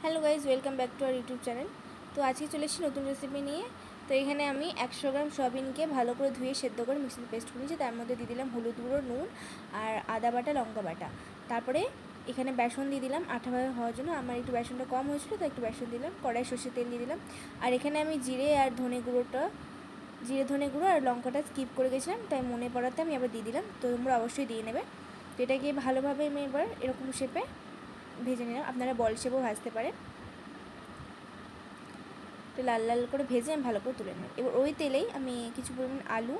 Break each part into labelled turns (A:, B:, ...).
A: Hello guys, welcome back to our YouTube channel. তো আজকে চলে এসেছি নতুন রেসিপি নিয়ে। তো এখানে আমি 100 গ্রাম সয়াবিনকে ভালো করে ধুয়ে সেদ্ধ করে মিক্সিতে পেস্ট করেছি। তার মধ্যে দিয়ে দিলাম হলুদ গুঁড়ো, নুন আর আদা বাটা, লঙ্কা বাটা। তারপরে এখানে বেসন দিয়ে দিলাম আঠাভাবে হওয়ার জন্য। আমার একটু বেসনটা কম হয়েছিল, তো একটু বেসন দিলাম। কড়াই সর্ষের তেল দিয়ে দিলাম। আর এখানে আমি জিরে ধনে গুঁড়ো আর লঙ্কাটা স্কিপ করে গেছিলাম, তাই মনে পড়াতে আমি আবার দিয়ে দিলাম। তো তোমরা অবশ্যই দিয়ে নেবে। তো এটাকে ভালোভাবে আমি এবার এরকম শেপে ভেজে নিলাম। আপনারা বল শেপেও ভাজতে পারেন। তো লাল লাল করে ভেজে আমি ভালো করে তুলে নিই। এবার ওই তেলেই আমি কিছু পরিমাণ আলু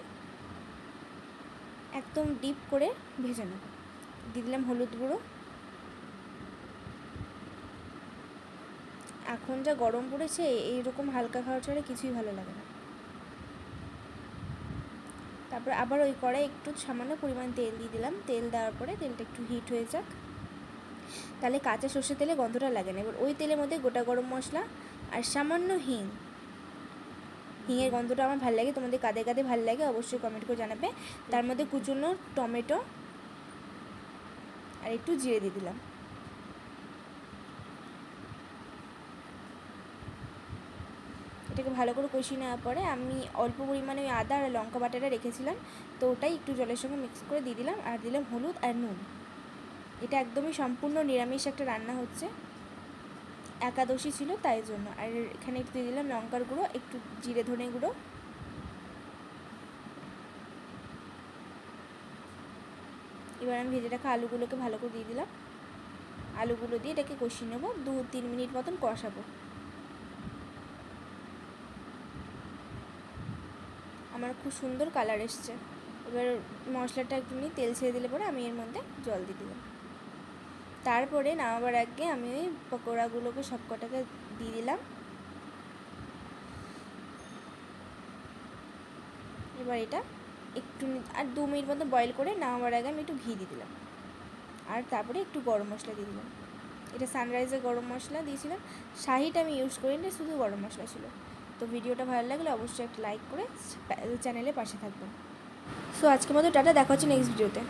A: একদম ডিপ করে ভেজে নেব। দিয়ে দিলাম হলুদ গুঁড়ো। এখন যা গরম পড়েছে, এইরকম হালকা খাওয়ার ছাড়া কিছুই ভালো লাগে না। তারপর আবার ওই কড়াই একটু সামান্য পরিমাণ তেল দিয়ে দিলাম। তেল দেওয়ার পরে তেলটা একটু হিট হয়ে যাক, তাহলে কাঁচা সর্ষের তেলে গন্ধটা লাগে না। এবার ওই তেলের মধ্যে গোটা গরম মশলা আর সামান্য হিঙের গন্ধটা আমার ভালো লাগে। তোমাদের কাদের কাদের ভালো লাগে অবশ্যই কমেন্ট করে জানাবে। তার মধ্যে কুচুনো টমেটো আর একটু জিরে দিয়ে দিলাম। এটাকে ভালো করে কষিয়ে নেওয়ার পরে আমি অল্প পরিমাণে ওই আদা আর লঙ্কা বাটাটা রেখেছিলাম, তো ওটাই একটু জলের সঙ্গে মিক্স করে দিয়ে দিলাম। আর দিলাম হলুদ আর নুন। এটা একদমই সম্পূর্ণ নিরামিষ একটা রান্না হচ্ছে, একাদশী ছিল তাই জন্য। আর এখানে একটু দিয়ে দিলাম লঙ্কার গুঁড়ো, একটু জিরে ধনে গুঁড়ো। এবার আমি ভেজে রাখা আলুগুলোকে ভালো করে দিয়ে দিলাম। আলুগুলো দিয়ে এটাকে কষিয়ে নেবো, 2-3 মিনিট মতন কষাবো। আমার খুব সুন্দর কালার এসছে। এবার মশলাটা একটু তেল ছেড়ে দিলে পরে আমি এর মধ্যে জল দিয়ে দিলাম। তারপরে নামাবার আগে আমি ওই পকোড়াগুলোকে সব কটাকে দিয়ে দিলাম। এবার এটা একটু আর 2 মিনিট মতো বয়েল করে নামাবার আগে আমি একটু ঘি দিয়ে দিলাম। আর তারপরে একটু গরম মশলা দিয়ে দিলাম। এটা সানরাইজের গরম মশলা দিয়েছিলাম, শাহিটা আমি ইউজ করিনি, শুধু গরম মশলা ছিল। তো ভিডিওটা ভালো লাগলে অবশ্যই একটা লাইক করে চ্যানেলের পাশে থাকবেন। সো আজকের মতো টাটা, দেখা হচ্ছে নেক্সট ভিডিওতে।